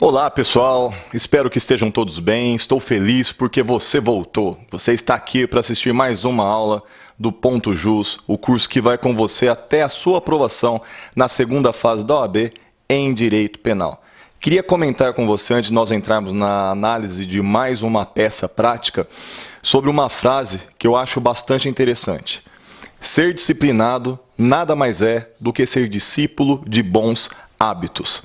Olá pessoal, espero que estejam todos bem. Estou feliz porque você voltou. Você está aqui para assistir mais uma aula do Ponto Jus, o curso que vai com você até a sua aprovação na segunda fase da OAB em Direito Penal. Queria comentar com você, antes de nós entrarmos na análise de mais uma peça prática, sobre uma frase que eu acho bastante interessante. Ser disciplinado nada mais é do que ser discípulo de bons hábitos.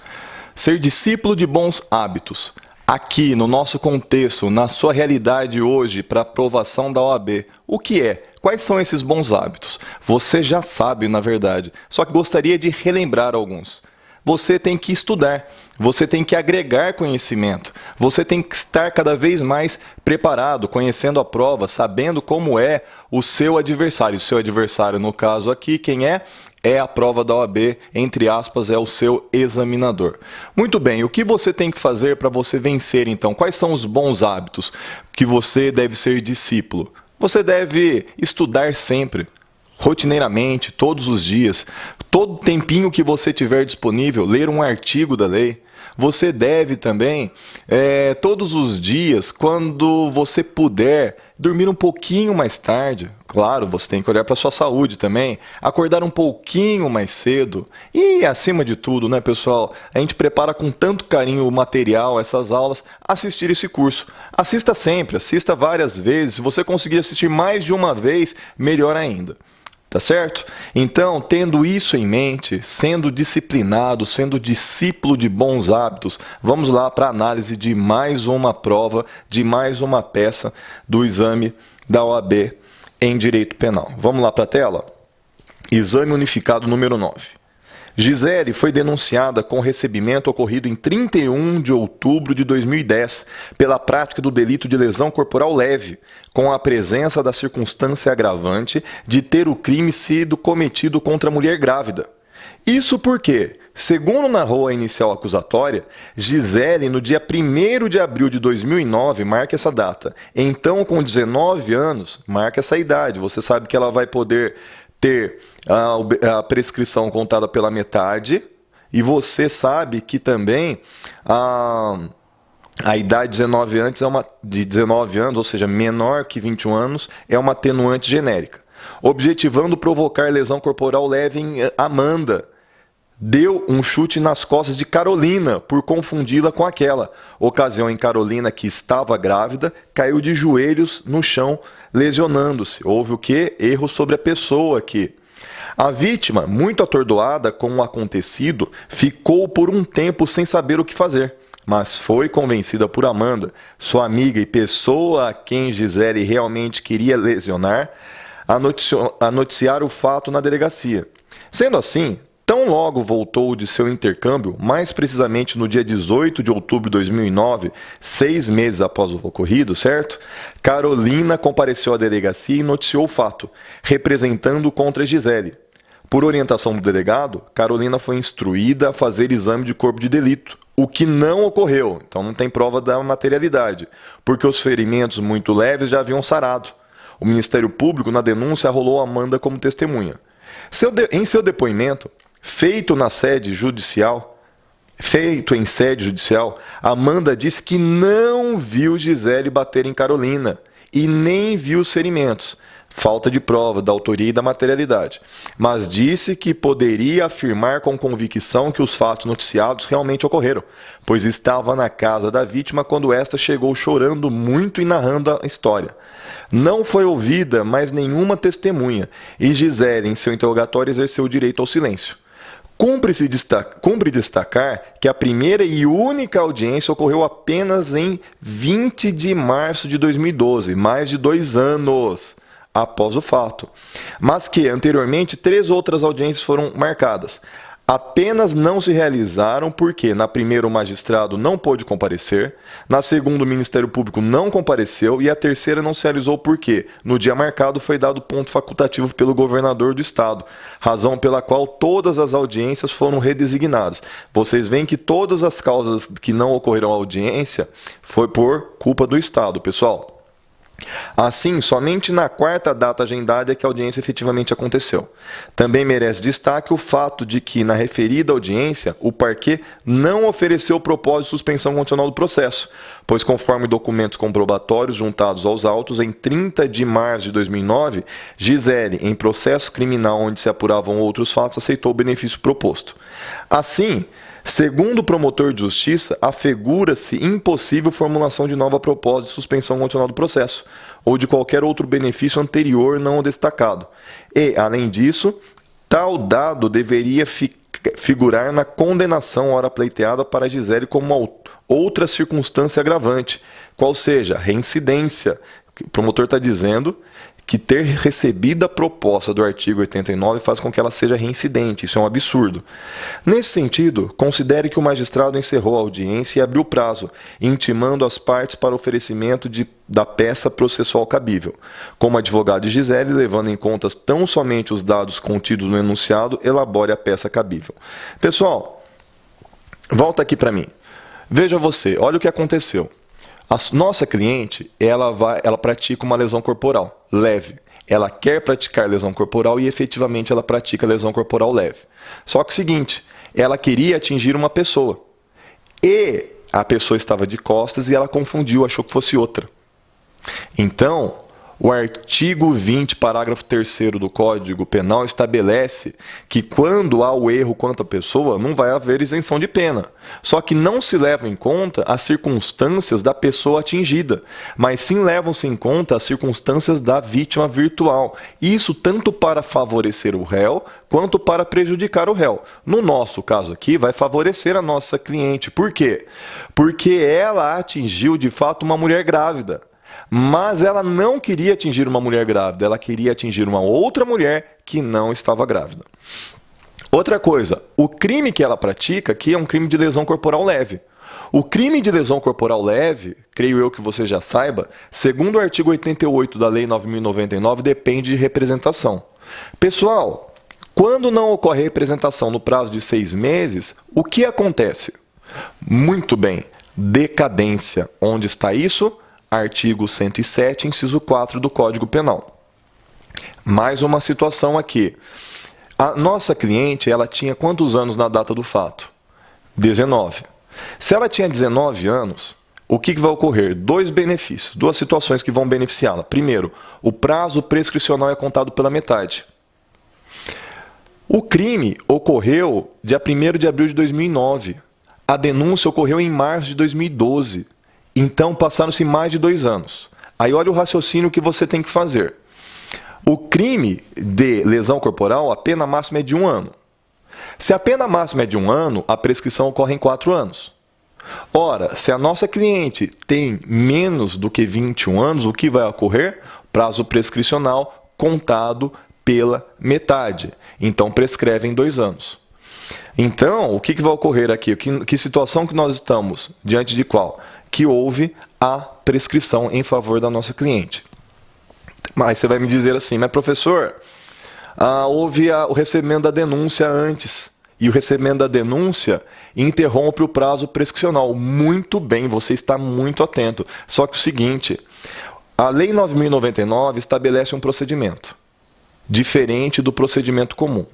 Ser discípulo de bons hábitos. Aqui, no nosso contexto, na sua realidade hoje, para aprovação da OAB, o que é? Quais são esses bons hábitos? Você já sabe, na verdade, só que gostaria de relembrar alguns. Você tem que estudar, você tem que agregar conhecimento, você tem que estar cada vez mais preparado, conhecendo a prova, sabendo como é o seu adversário. O seu adversário, no caso aqui, quem é? É a prova da OAB, entre aspas, é o seu examinador. Muito bem, o que você tem que fazer para você vencer, então? Quais são os bons hábitos que você deve ser discípulo? Você deve estudar sempre, rotineiramente, todos os dias, todo tempinho que você tiver disponível, ler um artigo da lei. Você deve também, todos os dias, quando você puder, dormir um pouquinho mais tarde. Claro, você tem que olhar para a sua saúde também. Acordar um pouquinho mais cedo. E, acima de tudo, né, pessoal, a gente prepara com tanto carinho o material, essas aulas, assistir esse curso. Assista sempre, assista várias vezes. Se você conseguir assistir mais de uma vez, melhor ainda. Tá certo? Então, tendo isso em mente, sendo disciplinado, sendo discípulo de bons hábitos, vamos lá para a análise de mais uma prova, de mais uma peça do exame da OAB em Direito Penal. Vamos lá para a tela? Exame unificado número 9. Gisele foi denunciada com recebimento ocorrido em 31 de outubro de 2010 pela prática do delito de lesão corporal leve, com a presença da circunstância agravante de ter o crime sido cometido contra a mulher grávida. Isso porque, segundo narrou a inicial acusatória, Gisele, no dia 1º de abril de 2009, marca essa data. Então, com 19 anos, marca essa idade. Você sabe que ela vai poder ter a prescrição contada pela metade, e você sabe que também a idade de 19 anos, ou seja, menor que 21 anos, é uma atenuante genérica. Objetivando provocar lesão corporal leve em Amanda, deu um chute nas costas de Carolina por confundi-la com aquela. Ocasião em Carolina, que estava grávida, caiu de joelhos no chão, lesionando-se. Houve o quê? Erro sobre a pessoa aqui. A vítima, muito atordoada com o acontecido, ficou por um tempo sem saber o que fazer, mas foi convencida por Amanda, sua amiga e pessoa a quem Gisele realmente queria lesionar, a noticiar o fato na delegacia. Sendo assim, tão logo voltou de seu intercâmbio, mais precisamente no dia 18 de outubro de 2009, 6 meses após o ocorrido, certo? Carolina compareceu à delegacia e noticiou o fato, representando contra Gisele. Por orientação do delegado, Carolina foi instruída a fazer exame de corpo de delito, o que não ocorreu, então não tem prova da materialidade, porque os ferimentos muito leves já haviam sarado. O Ministério Público, na denúncia, arrolou Amanda como testemunha. Em seu depoimento, feito em sede judicial, Amanda disse que não viu Gisele bater em Carolina e nem viu os ferimentos, falta de prova da autoria e da materialidade, mas disse que poderia afirmar com convicção que os fatos noticiados realmente ocorreram, pois estava na casa da vítima quando esta chegou chorando muito e narrando a história. Não foi ouvida mais nenhuma testemunha e Gisele, em seu interrogatório, exerceu o direito ao silêncio. Cumpre destacar que a primeira e única audiência ocorreu apenas em 20 de março de 2012, mais de 2 anos após o fato, mas que anteriormente 3 outras audiências foram marcadas. Apenas não se realizaram porque, na primeira, o magistrado não pôde comparecer, na segunda, o Ministério Público não compareceu e a terceira não se realizou porque, no dia marcado, foi dado ponto facultativo pelo governador do estado, razão pela qual todas as audiências foram redesignadas. Vocês veem que todas as causas que não ocorreram à audiência foi por culpa do estado, pessoal. Assim, somente na quarta data agendada é que a audiência efetivamente aconteceu. Também merece destaque o fato de que, na referida audiência, o parquet não ofereceu propósito de suspensão condicional do processo, pois, conforme documentos comprobatórios juntados aos autos, em 30 de março de 2009, Gisele, em processo criminal onde se apuravam outros fatos, aceitou o benefício proposto. Assim, segundo o promotor de justiça, afigura-se impossível formulação de nova proposta de suspensão condicional do processo, ou de qualquer outro benefício anterior não destacado. E, além disso, tal dado deveria figurar na condenação ora pleiteada para Gisele como outra circunstância agravante, qual seja, reincidência. O promotor está dizendo que ter recebido a proposta do artigo 89 faz com que ela seja reincidente. Isso é um absurdo. Nesse sentido, considere que o magistrado encerrou a audiência e abriu o prazo, intimando as partes para oferecimento da peça processual cabível. Como advogado de Gisele, levando em conta tão somente os dados contidos no enunciado, elabore a peça cabível. Pessoal, volta aqui para mim. Veja você, olha o que aconteceu. A nossa cliente, ela pratica uma lesão corporal leve. Ela quer praticar lesão corporal e efetivamente ela pratica lesão corporal leve. Só que o seguinte, ela queria atingir uma pessoa. E a pessoa estava de costas e ela confundiu, achou que fosse outra. Então, o artigo 20, parágrafo 3º do Código Penal estabelece que quando há o erro quanto à pessoa, não vai haver isenção de pena. Só que não se levam em conta as circunstâncias da pessoa atingida, mas sim levam-se em conta as circunstâncias da vítima virtual. Isso tanto para favorecer o réu, quanto para prejudicar o réu. No nosso caso aqui, vai favorecer a nossa cliente. Por quê? Porque ela atingiu, de fato, uma mulher grávida. Mas ela não queria atingir uma mulher grávida, ela queria atingir uma outra mulher que não estava grávida. Outra coisa, o crime que ela pratica aqui é um crime de lesão corporal leve. O crime de lesão corporal leve, creio eu que você já saiba, segundo o artigo 88 da Lei 9.099, depende de representação. Pessoal, quando não ocorre representação no prazo de 6 meses, o que acontece? Muito bem, decadência. Onde está isso? Artigo 107, inciso 4 do Código Penal. Mais uma situação aqui. A nossa cliente, ela tinha quantos anos na data do fato? 19. Se ela tinha 19 anos, o que vai ocorrer? 2 benefícios, 2 situações que vão beneficiá-la. Primeiro, o prazo prescricional é contado pela metade. O crime ocorreu dia 1º de abril de 2009. A denúncia ocorreu em março de 2012. Então, passaram-se mais de 2 anos. Aí olha o raciocínio que você tem que fazer. O crime de lesão corporal, a pena máxima é de 1 ano. Se a pena máxima é de 1 ano, a prescrição ocorre em 4 anos. Ora, se a nossa cliente tem menos do que 21 anos, o que vai ocorrer? Prazo prescricional contado pela metade. Então, prescreve em 2 anos. Então, o que vai ocorrer aqui? Que situação que nós estamos? Diante de qual? Que houve a prescrição em favor da nossa cliente. Mas você vai me dizer assim, mas professor, houve o recebimento da denúncia antes, e o recebimento da denúncia interrompe o prazo prescricional. Muito bem, você está muito atento. Só que o seguinte, a Lei 9.099 estabelece um procedimento diferente do procedimento comum.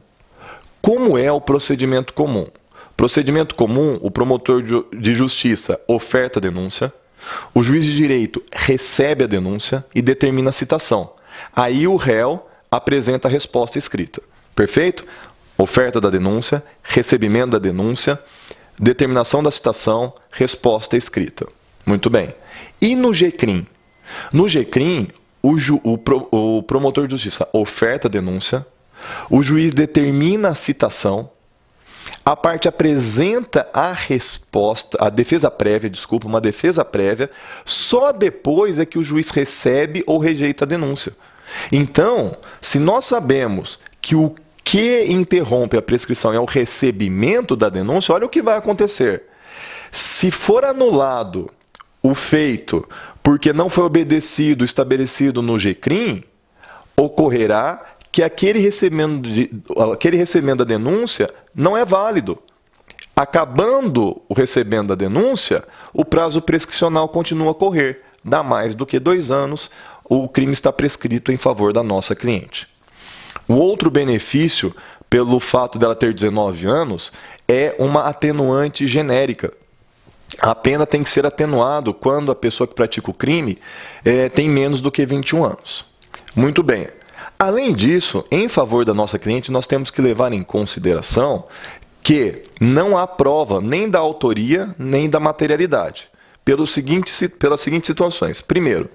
Como é o procedimento comum? Procedimento comum, o promotor de justiça oferta a denúncia, o juiz de direito recebe a denúncia e determina a citação. Aí o réu apresenta a resposta escrita. Perfeito? Oferta da denúncia, recebimento da denúncia, determinação da citação, resposta escrita. Muito bem. E no GCRIM? No GCRIM, o promotor de justiça oferta a denúncia, o juiz determina a citação, a parte apresenta a resposta, a defesa prévia, uma defesa prévia, só depois é que o juiz recebe ou rejeita a denúncia. Então, se nós sabemos que o que interrompe a prescrição é o recebimento da denúncia, olha o que vai acontecer. Se for anulado o feito porque não foi obedecido o estabelecido no GCRIM, ocorrerá que aquele recebimento da denúncia não é válido. Acabando o recebimento da denúncia, o prazo prescricional continua a correr. Dá mais do que 2 anos, o crime está prescrito em favor da nossa cliente. O outro benefício, pelo fato dela ter 19 anos, é uma atenuante genérica. A pena tem que ser atenuado quando a pessoa que pratica o crime tem menos do que 21 anos. Muito bem. Além disso, em favor da nossa cliente, nós temos que levar em consideração que não há prova nem da autoria nem da materialidade, pelas seguintes situações. Primeiro,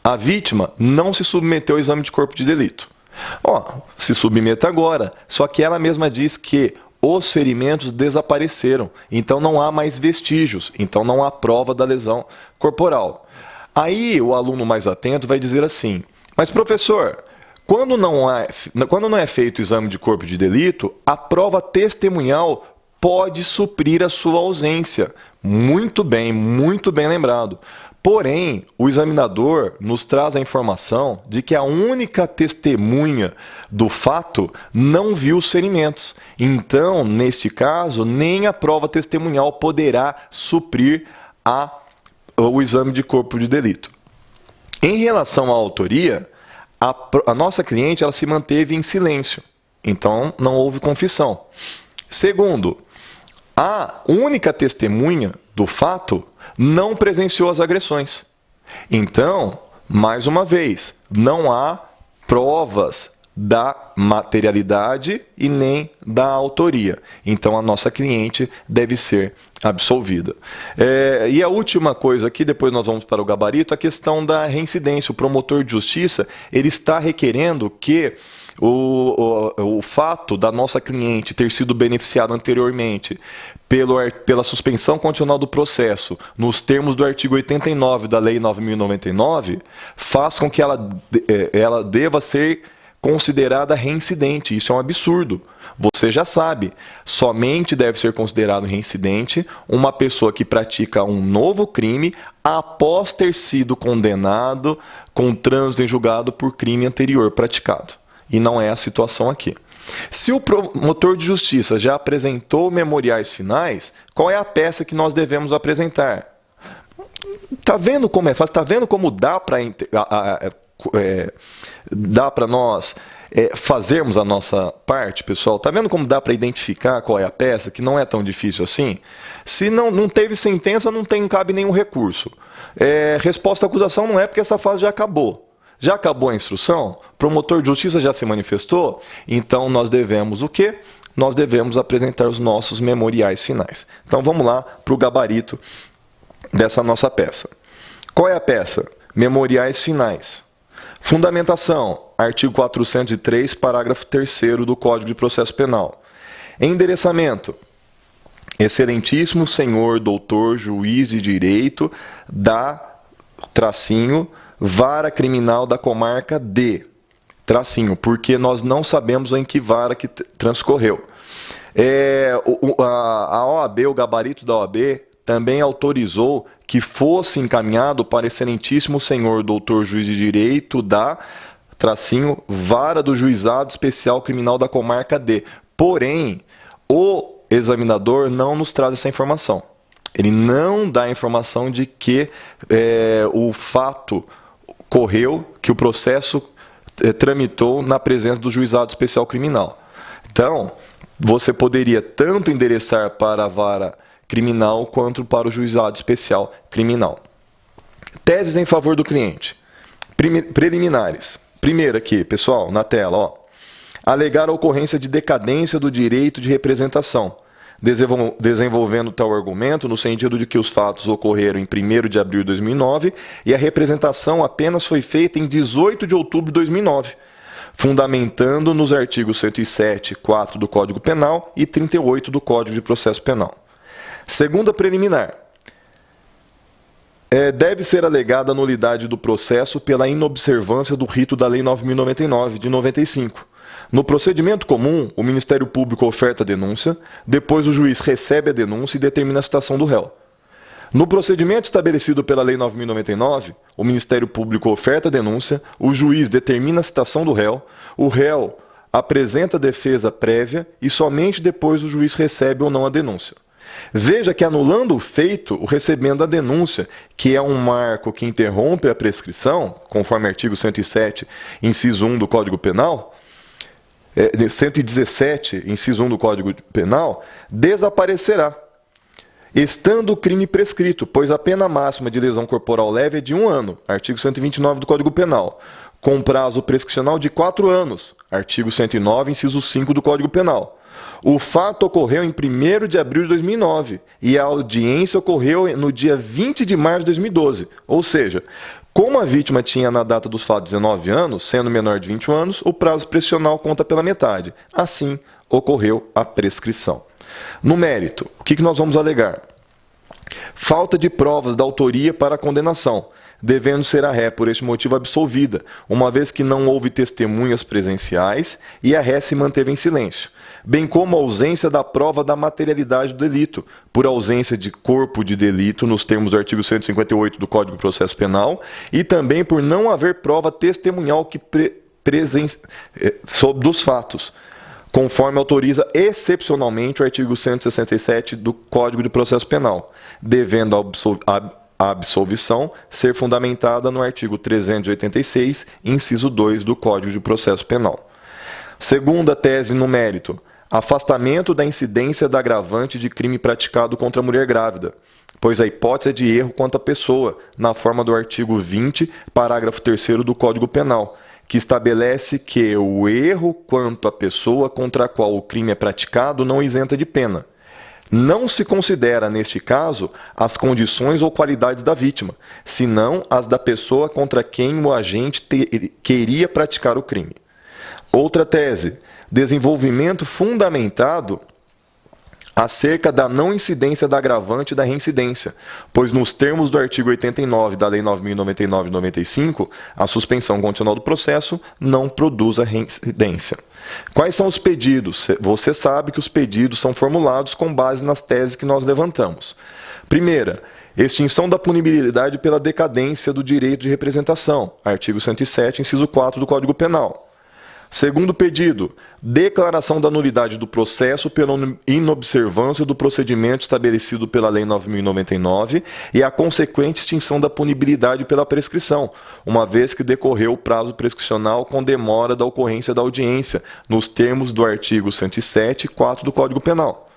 a vítima não se submeteu ao exame de corpo de delito. Se submeta agora, só que ela mesma diz que os ferimentos desapareceram, então não há mais vestígios, então não há prova da lesão corporal. Aí o aluno mais atento vai dizer assim, mas professor, quando não é feito o exame de corpo de delito, a prova testemunhal pode suprir a sua ausência. Muito bem lembrado. Porém, o examinador nos traz a informação de que a única testemunha do fato não viu os ferimentos. Então, neste caso, nem a prova testemunhal poderá suprir o exame de corpo de delito. Em relação à autoria, a nossa cliente ela se manteve em silêncio. Então, não houve confissão. Segundo, a única testemunha do fato não presenciou as agressões. Então, mais uma vez, não há provas da materialidade e nem da autoria. Então, a nossa cliente deve ser absolvida. E a última coisa aqui, depois nós vamos para o gabarito, a questão da reincidência. O promotor de justiça ele está requerendo que o fato da nossa cliente ter sido beneficiada anteriormente pela suspensão condicional do processo, nos termos do artigo 89 da Lei 9.099, faz com que ela deva ser considerada reincidente. Isso é um absurdo. Você já sabe, somente deve ser considerado reincidente uma pessoa que pratica um novo crime após ter sido condenado com trânsito em julgado por crime anterior praticado. E não é a situação aqui. Se o promotor de justiça já apresentou memoriais finais, qual é a peça que nós devemos apresentar? Está vendo como é fácil? Está vendo como dá para nós fazermos a nossa parte, pessoal? Está vendo como dá para identificar qual é a peça, que não é tão difícil assim? Se não teve sentença, não cabe nenhum recurso. Resposta à acusação não é porque essa fase já acabou. Já acabou a instrução? O promotor de justiça já se manifestou? Então nós devemos o quê? Nós devemos apresentar os nossos memoriais finais. Então vamos lá para o gabarito dessa nossa peça. Qual é a peça? Memoriais finais. Fundamentação, artigo 403, parágrafo 3º do Código de Processo Penal. Endereçamento. Excelentíssimo senhor doutor juiz de direito da Vara Criminal da Comarca D, porque nós não sabemos em que vara que transcorreu. A OAB, o gabarito da OAB, também autorizou que fosse encaminhado para excelentíssimo senhor doutor juiz de direito da Vara do Juizado Especial Criminal da Comarca D. Porém, o examinador não nos traz essa informação. Ele não dá a informação de que o fato ocorreu, que o processo tramitou na presença do Juizado Especial Criminal. Então, você poderia tanto endereçar para a vara criminal quanto para o Juizado Especial Criminal. Teses em favor do cliente. Preliminares. Primeiro aqui, pessoal, na tela, alegar a ocorrência de decadência do direito de representação, desenvolvendo tal argumento no sentido de que os fatos ocorreram em 1º de abril de 2009 e a representação apenas foi feita em 18 de outubro de 2009, fundamentando nos artigos 107.4 do Código Penal e 38 do Código de Processo Penal. Segunda preliminar. Deve ser alegada a nulidade do processo pela inobservância do rito da Lei 9.099, de 95. No procedimento comum, o Ministério Público oferta a denúncia, depois o juiz recebe a denúncia e determina a citação do réu. No procedimento estabelecido pela Lei 9.099, o Ministério Público oferta a denúncia, o juiz determina a citação do réu, o réu apresenta a defesa prévia e somente depois o juiz recebe ou não a denúncia. Veja que anulando o feito, o recebimento da denúncia, que é um marco que interrompe a prescrição, conforme artigo 107, inciso 1 do Código Penal, 117, inciso 1 do Código Penal, desaparecerá, estando o crime prescrito, pois a pena máxima de lesão corporal leve é de 1 ano, artigo 129 do Código Penal, com prazo prescricional de 4 anos, artigo 109, inciso 5 do Código Penal. O fato ocorreu em 1º de abril de 2009 e a audiência ocorreu no dia 20 de março de 2012, ou seja, como a vítima tinha na data dos fatos 19 anos, sendo menor de 21 anos, o prazo prescricional conta pela metade. Assim, ocorreu a prescrição. No mérito, o que nós vamos alegar? Falta de provas da autoria para a condenação, devendo ser a ré, por este motivo, absolvida, uma vez que não houve testemunhas presenciais e a ré se manteve em silêncio, bem como a ausência da prova da materialidade do delito, por ausência de corpo de delito nos termos do artigo 158 do Código de Processo Penal e também por não haver prova testemunhal que sobre dos fatos, conforme autoriza excepcionalmente o artigo 167 do Código de Processo Penal, devendo a absolvição ser fundamentada no artigo 386, inciso 2 do Código de Processo Penal. Segunda tese no mérito: afastamento da incidência da agravante de crime praticado contra a mulher grávida, pois a hipótese é de erro quanto à pessoa, na forma do artigo 20, parágrafo 3º do Código Penal, que estabelece que o erro quanto à pessoa contra a qual o crime é praticado não isenta de pena. Não se considera, neste caso, as condições ou qualidades da vítima, senão as da pessoa contra quem o agente queria praticar o crime. Outra tese: desenvolvimento fundamentado acerca da não incidência da agravante da reincidência, pois nos termos do artigo 89 da Lei 9.099 de 95, a suspensão condicional do processo não produz a reincidência. Quais são os pedidos? Você sabe que os pedidos são formulados com base nas teses que nós levantamos. Primeira, extinção da punibilidade pela decadência do direito de representação, artigo 107, inciso 4 do Código Penal. Segundo pedido, declaração da nulidade do processo pela inobservância do procedimento estabelecido pela Lei 9.099 e a consequente extinção da punibilidade pela prescrição, uma vez que decorreu o prazo prescricional com demora da ocorrência da audiência, nos termos do artigo 107, 4 do Código Penal.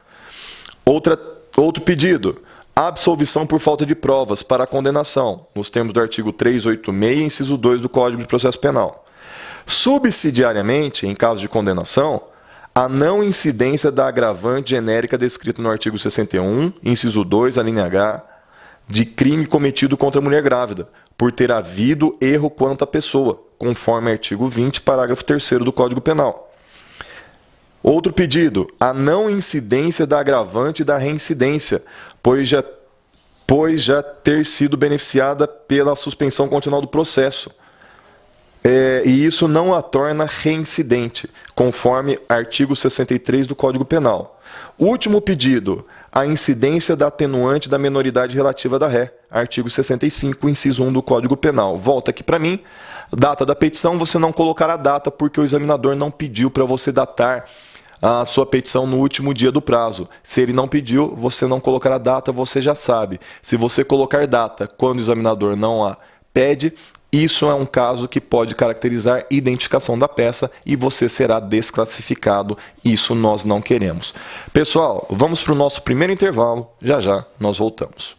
Outro pedido, absolvição por falta de provas para a condenação, nos termos do artigo 386, inciso 2 do Código de Processo Penal. Subsidiariamente, em caso de condenação, a não incidência da agravante genérica descrita no artigo 61, inciso 2, a linha H, de crime cometido contra a mulher grávida, por ter havido erro quanto à pessoa, conforme artigo 20, parágrafo 3º do Código Penal. Outro pedido, a não incidência da agravante da reincidência, pois já ter sido beneficiada pela suspensão condicional do processo. E isso não a torna reincidente, conforme artigo 63 do Código Penal. Último pedido, a incidência da atenuante da menoridade relativa da ré, artigo 65, inciso 1 do Código Penal. Volta aqui para mim, data da petição, você não colocará data porque o examinador não pediu para você datar a sua petição no último dia do prazo. Se ele não pediu, você não colocará data, você já sabe. Se você colocar data quando o examinador não a pede, isso é um caso que pode caracterizar identificação da peça e você será desclassificado. Isso nós não queremos. Pessoal, vamos para o nosso primeiro intervalo. Já já nós voltamos.